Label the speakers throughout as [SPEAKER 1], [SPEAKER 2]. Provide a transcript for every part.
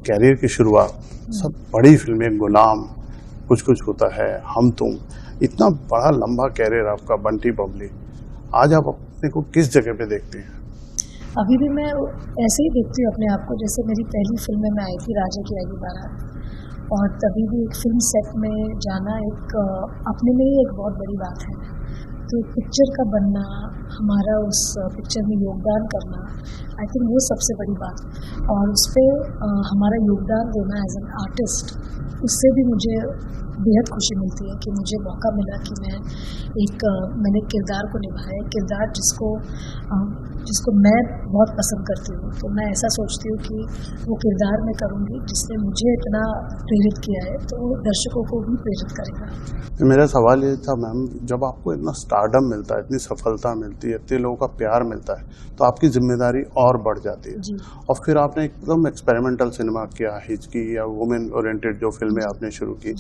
[SPEAKER 1] Career की शुरुआत सब बड़ी फिल्में, गुलाम, कुछ कुछ होता है, हम तुम, इतना बड़ा लंबा कैरियर आपका, बंटी बबली, आज आप अपने को किस जगह पे देखते हैं?
[SPEAKER 2] अभी भी मैं ऐसे ही देखती हूँ अपने आप को जैसे मेरी पहली फिल्म में मैं आई थी राजा की आगे बारात, और तभी भी एक फिल्म सेट में जाना एक अपने में ही एक बहुत बड़ी बात है। तो पिक्चर का बनना, हमारा उस पिक्चर में योगदान करना, आई थिंक वो सबसे बड़ी बात, और उस पर हमारा योगदान देना एज एन आर्टिस्ट, उससे भी मुझे बेहद खुशी मिलती है कि मुझे मौका मिला कि मैंने किरदार को निभाया, किरदार जिसको मैं बहुत पसंद करती हूँ। तो मैं ऐसा सोचती हूँ कि वो किरदार मैं करूँगी जिसने मुझे इतना प्रेरित किया है, तो दर्शकों को भी प्रेरित करेगा।
[SPEAKER 1] मेरा सवाल ये था मैम, जब आपको इतना स्टारडम मिलता है, इतनी सफलता मिलती है, इतने लोगों का प्यार मिलता है, तो आपकी जिम्मेदारी और बढ़ जाती है।
[SPEAKER 2] जी।
[SPEAKER 1] और फिर आपने एकदम एक्सपेरिमेंटल सिनेमा किया, हिचकी या वुमेन ओरिएंटेड जो फिल्में आपने शुरू की,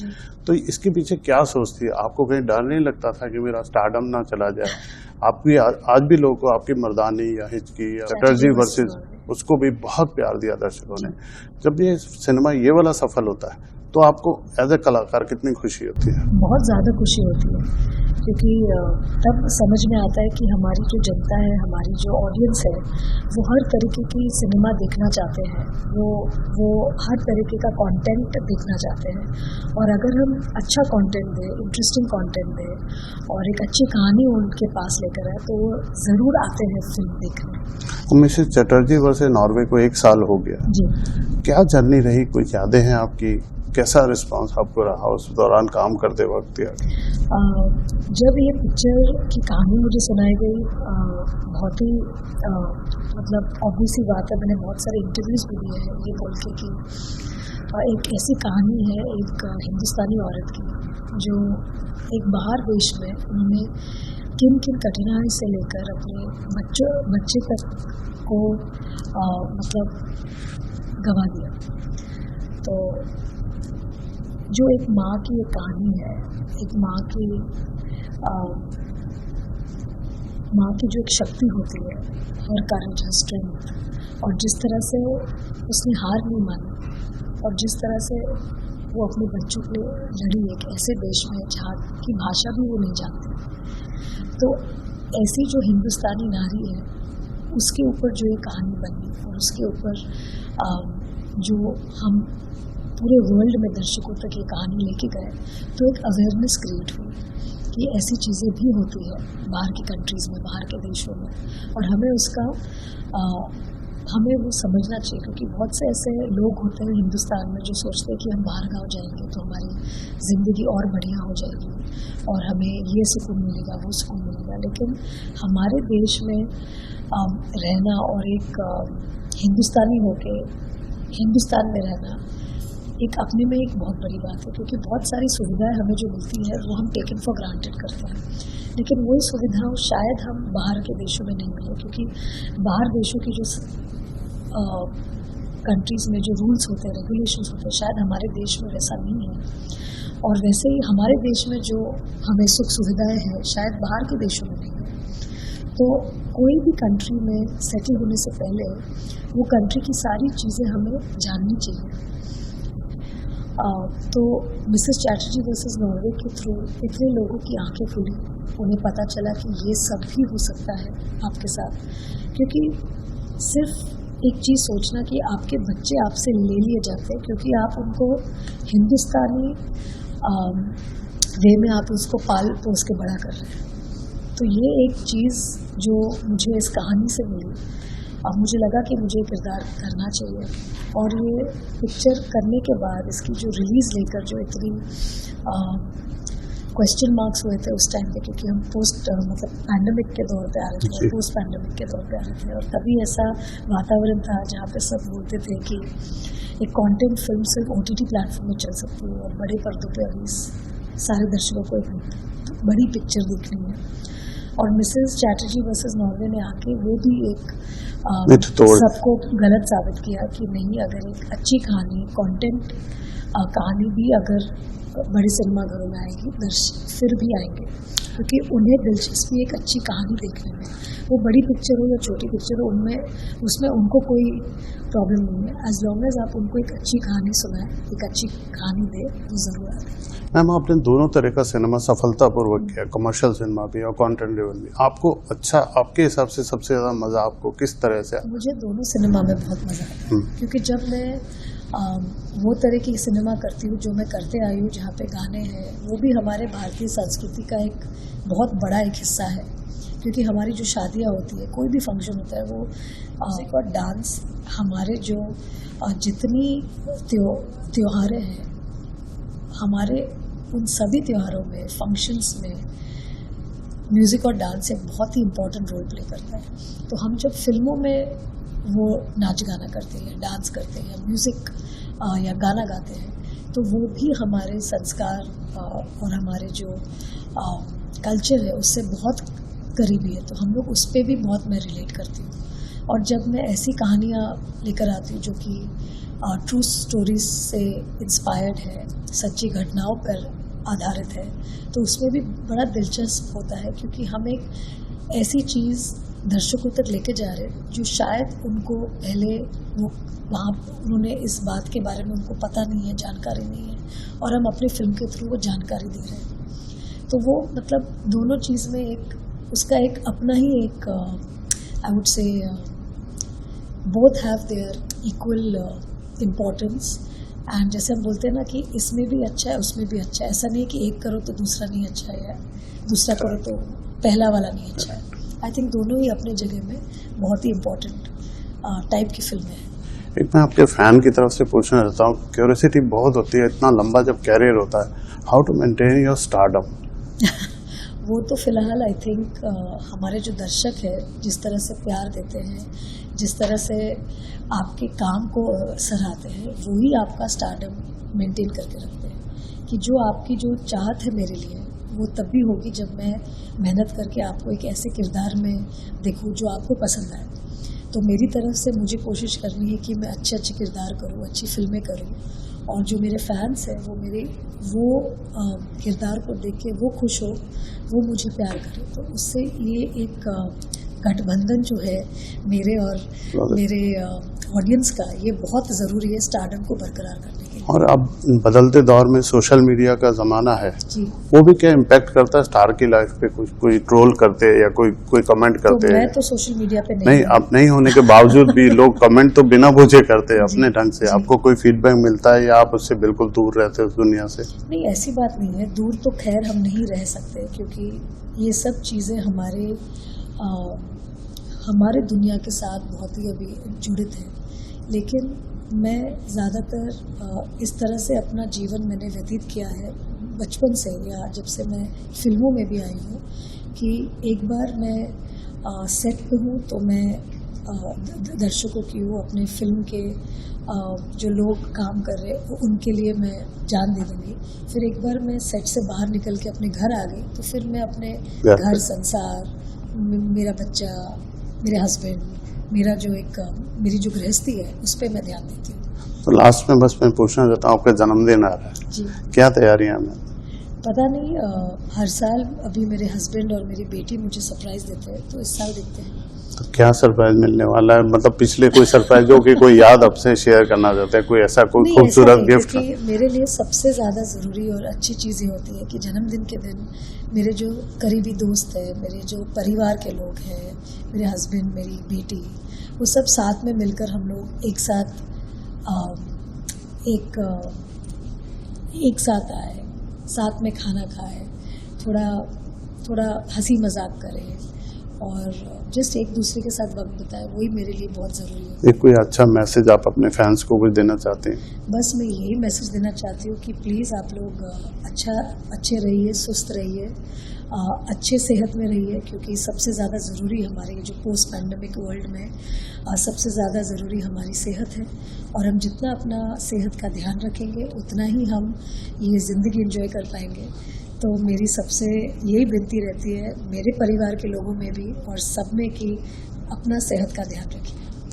[SPEAKER 1] तो इसके पीछे क्या सोच थी? आपको कहीं डर नहीं लगता था कि मेरा स्टारडम ना चला जाए? आपकी आज भी लोगों को आपकी मर्दानी या हिचकी या चटर्जी वर्सेस, उसको भी बहुत प्यार दिया दर्शकों ने। जब ये सिनेमा ये वाला सफल होता है, तो आपको एज ए कलाकार कितनी खुशी होती है?
[SPEAKER 2] बहुत ज़्यादा खुशी होती है, क्योंकि तब समझ में आता है कि हमारी जो जनता है, हमारी जो ऑडियंस है, वो हर तरीके की सिनेमा देखना चाहते हैं, वो हर तरीके का कंटेंट देखना चाहते हैं, और अगर हम अच्छा कंटेंट दें, इंटरेस्टिंग कंटेंट दें और एक अच्छी कहानी उनके पास लेकर आए, तो वो ज़रूर आते हैं फिल्म देखने।
[SPEAKER 1] मिसेस चटर्जी वर्सेस नॉर्वे को 1 साल हो गया
[SPEAKER 2] जी।
[SPEAKER 1] क्या जर्नी रही? कुछ यादें हैं आपकी? कैसा रिस्पांस आपको रहा उस दौरान काम करते वक्त?
[SPEAKER 2] जब ये पिक्चर की कहानी मुझे सुनाई गई, बहुत ही मतलब ऑब्वियस ही बात है, मैंने बहुत सारे इंटरव्यूज़ भी दिए हैं ये बोल के कि एक ऐसी कहानी है एक हिंदुस्तानी औरत की, जो एक बाहर देश में उन्होंने किन किन कठिनाई से लेकर अपने बच्चे तक को मतलब गंवा दिया। तो जो एक माँ की एक कहानी है, एक माँ की जो एक शक्ति होती है, हर करेज हर स्ट्रेंथ, और जिस तरह से उसने हार नहीं मानी, और जिस तरह से वो अपने बच्चों के लिए लड़ी एक ऐसे देश में जहाँ की भाषा भी वो नहीं जानती। तो ऐसी जो हिंदुस्तानी नारी है, उसके ऊपर जो ये कहानी बनी, और उसके ऊपर जो हम पूरे वर्ल्ड में दर्शकों तक ये कहानी लेके गए, तो एक अवेयरनेस क्रिएट हुई कि ऐसी चीज़ें भी होती है बाहर की कंट्रीज़ में, बाहर के देशों में, और हमें वो समझना चाहिए, क्योंकि बहुत से ऐसे लोग होते हैं हिंदुस्तान में जो सोचते हैं कि हम बाहर गाँव जाएंगे तो हमारी ज़िंदगी और बढ़िया हो जाएगी और हमें ये सुकून मिलेगा, वो सुकून मिलेगा। लेकिन हमारे देश में रहना और एक हिंदुस्तानी होके हिंदुस्तान में रहना एक अपने में एक बहुत बड़ी बात है, क्योंकि बहुत सारी सुविधाएं हमें जो मिलती है वो हम टेकन फॉर ग्रांटेड करते हैं, लेकिन वही सुविधाएं शायद हम बाहर के देशों में नहीं मिले, क्योंकि बाहर देशों की जो कंट्रीज़ में जो रूल्स होते हैं, रेगुलेशंस होते हैं, शायद हमारे देश में वैसा नहीं है, और वैसे ही हमारे देश में जो हमें सुख सुविधाएँ हैं शायद बाहर के देशों में नहीं है। तो कोई भी कंट्री में सेटल होने से पहले वो कंट्री की सारी चीज़ें हमें जाननी चाहिए। तो मिसेस चैटर्जी वर्सेस नॉर्वे के थ्रू इतने लोगों की आंखें खुली, उन्हें पता चला कि ये सब भी हो सकता है आपके साथ, क्योंकि सिर्फ एक चीज़ सोचना कि आपके बच्चे आपसे ले लिए जाते हैं क्योंकि आप उनको हिंदुस्तानी वे में आप उसको पाल पोस के बड़ा कर रहे हैं। तो ये एक चीज़ जो मुझे इस कहानी से मिली, अब मुझे लगा कि मुझे किरदार करना चाहिए, और ये पिक्चर करने के बाद इसकी जो रिलीज़ लेकर जो इतनी क्वेश्चन मार्क्स हुए थे उस टाइम पे, क्योंकि हम मतलब पैंडेमिक के दौर पे आ रहे थे, पोस्ट पैंडेमिक के दौर पे आ रहे थे, और तभी ऐसा वातावरण था जहाँ पे सब बोलते थे कि एक कंटेंट फिल्म सिर्फ OTT प्लेटफॉर्म में चल सकती है, और बड़े पर्दों पे अभी सारे दर्शकों को एक बड़ी पिक्चर देखनी है। और मिसेस चैटर्जी वर्सेस नॉर्वे ने आके वो भी एक सबको गलत साबित किया कि नहीं, अगर एक अच्छी कहानी कंटेंट कहानी भी अगर बड़े सिनेमाघरों में आएगी, दर्शक फिर भी आएंगे। क्योंकि उन्हें दिलचस्पी एक अच्छी कहानी देखने में, वो बड़ी पिक्चर हो या छोटी पिक्चर हो, उसमें उनको कोई प्रॉब्लम नहीं है, एज लॉन्ग एज आप उनको एक अच्छी कहानी सुनाएं, एक अच्छी कहानी दे, वो ज़रूर आए।
[SPEAKER 1] मैम, आपने दोनों तरह का सिनेमा सफलतापूर्वक किया, कमर्शियल सिनेमा भी और कंटेंट ड्रिवन भी। आपको आपके हिसाब से सबसे ज़्यादा मज़ा आपको किस तरह से?
[SPEAKER 2] मुझे दोनों सिनेमा में बहुत मज़ा आता है, क्योंकि जब मैं वो तरह की सिनेमा करती हूँ जो मैं करते आई हूँ, जहाँ पे गाने हैं, वो भी हमारे भारतीय संस्कृति का एक बहुत बड़ा एक हिस्सा है, क्योंकि हमारी जो शादियाँ होती है, कोई भी फंक्शन होता है, वो म्यूजिक और डांस, हमारे जो जितनी त्योहारें हैं, हमारे उन सभी त्योहारों में, फंक्शंस में म्यूज़िक और डांस एक बहुत ही इम्पोर्टेंट रोल प्ले करता है। तो हम जब फिल्मों में वो नाच गाना करते हैं, डांस करते हैं, म्यूज़िक या गाना गाते हैं, तो वो भी हमारे संस्कार और हमारे जो कल्चर है उससे बहुत करीबी है, तो हम लोग उस पर भी बहुत मैं रिलेट करती हूँ। और जब मैं ऐसी कहानियाँ लेकर आती हूँ जो कि ट्रू स्टोरीज से इंस्पायर्ड है, सच्ची घटनाओं पर आधारित है, तो उसमें भी बड़ा दिलचस्प होता है, क्योंकि हम एक ऐसी चीज़ दर्शकों तक लेके जा रहे हैं जो शायद उनको पहले वहाँ उन्होंने इस बात के बारे में उनको पता नहीं है, जानकारी नहीं है, और हम अपनी फिल्म के थ्रू वो जानकारी दे रहे हैं। तो वो मतलब दोनों चीज़ में एक उसका एक अपना ही एक I would say both have their equal importance. And जैसे हम बोलते हैं ना कि इसमें भी अच्छा है, उसमें भी अच्छा है, ऐसा नहीं है कि एक करो तो दूसरा नहीं अच्छा है, या दूसरा करो तो पहला वाला नहीं अच्छा है। आई थिंक दोनों ही अपने जगह में बहुत ही इम्पोर्टेंट टाइप की फिल्में हैं।
[SPEAKER 1] एक मैं आपके फैन की तरफ से पूछना चाहता हूँ, क्यूरियोसिटी बहुत होती है, इतना लंबा जब कैरियर होता है, how to maintain your stardom?
[SPEAKER 2] वो तो फिलहाल आई थिंक हमारे जो दर्शक है जिस तरह से प्यार देते हैं, जिस तरह से आपके काम को सराहते हैं, वही आपका स्टारडम मेंटेन करके रखते हैं। कि जो आपकी जो चाहत है मेरे लिए, वो तब भी होगी जब मैं मेहनत करके आपको एक ऐसे किरदार में देखूं जो आपको पसंद आए। तो मेरी तरफ से मुझे कोशिश करनी है कि मैं अच्छे अच्छे किरदार करूं, अच्छी फिल्में करूं, और जो मेरे फैंस हैं वो किरदार को देख के वो खुश हो, वो मुझे प्यार करे। तो उससे ये एक गठबंधन जो है मेरे और मेरे ऑडियंस का, ये बहुत ज़रूरी है स्टारडम को बरकरार करने के लिए।
[SPEAKER 1] और अब बदलते दौर में सोशल मीडिया का ज़माना है जी, वो भी क्या इम्पैक्ट करता है स्टार की लाइफ पे? कोई ट्रोल करते हैं या कोई कमेंट करते हैं?
[SPEAKER 2] मैं तो सोशल मीडिया पे
[SPEAKER 1] नहीं, आप नहीं होने के बावजूद भी लोग कमेंट तो बिना पूछे करते हैं अपने ढंग से। आपको कोई फीडबैक मिलता है या आप उससे बिल्कुल दूर रहते हैं उस दुनिया से?
[SPEAKER 2] नहीं, ऐसी बात नहीं है, दूर तो खैर हम नहीं रह सकते, क्योंकि ये सब चीज़ें हमारे दुनिया के साथ बहुत ही अभी जुड़ित है। लेकिन मैं ज़्यादातर इस तरह से अपना जीवन मैंने व्यतीत किया है बचपन से, या जब से मैं फिल्मों में भी आई हूँ, कि एक बार मैं सेट पे हूँ तो मैं दर्शकों की हूँ, अपने फिल्म के जो लोग काम कर रहे हैं उनके लिए मैं जान दे दूँगी। फिर एक बार मैं सेट से बाहर निकल के अपने घर आ गई, तो फिर मैं अपने घर संसार, मेरा बच्चा, मेरे हस्बैंड, मेरी जो गृहस्थी है उस पर मैं ध्यान देती हूँ।
[SPEAKER 1] तो लास्ट में बस मैं पूछना चाहता हूँ, आपका जन्मदिन आ रहा है जी, क्या तैयारियां हैं?
[SPEAKER 2] पता नहीं, हर साल अभी मेरे हस्बैंड और मेरी बेटी मुझे सरप्राइज देते हैं, तो इस साल देखते हैं।
[SPEAKER 1] तो क्या सरप्राइज मिलने वाला है? मतलब पिछले कोई सरप्राइज हो कि कोई याद आपसे शेयर करना चाहते हैं, कोई ऐसा कोई खूबसूरत गिफ्ट?
[SPEAKER 2] मेरे लिए सबसे ज़्यादा ज़रूरी और अच्छी चीज़ ये होती है कि जन्मदिन के दिन मेरे जो करीबी दोस्त हैं, मेरे जो परिवार के लोग हैं, मेरे हस्बैंड, मेरी बेटी, वो सब साथ में मिलकर हम लोग एक साथ आए, साथ में खाना खाए, थोड़ा हंसी मजाक करें और जस्ट एक दूसरे के साथ वक्त बिताए, वही मेरे लिए बहुत ज़रूरी है।
[SPEAKER 1] एक कोई अच्छा मैसेज आप अपने फैंस को कुछ देना चाहते हैं?
[SPEAKER 2] बस मैं यही मैसेज देना चाहती हूँ कि प्लीज़ आप लोग अच्छे रहिए, सुस्त रहिए, अच्छे सेहत में रहिए, क्योंकि सबसे ज़्यादा ज़रूरी हमारे जो पोस्ट पैंडेमिक वर्ल्ड में सबसे ज़्यादा ज़रूरी हमारी सेहत है। और हम जितना अपना सेहत का ध्यान रखेंगे उतना ही हम ये ज़िंदगी एंजॉय कर पाएंगे। तो मेरी सबसे यही विनती रहती है मेरे परिवार के लोगों में भी और सब में कि अपना सेहत का ध्यान रखें।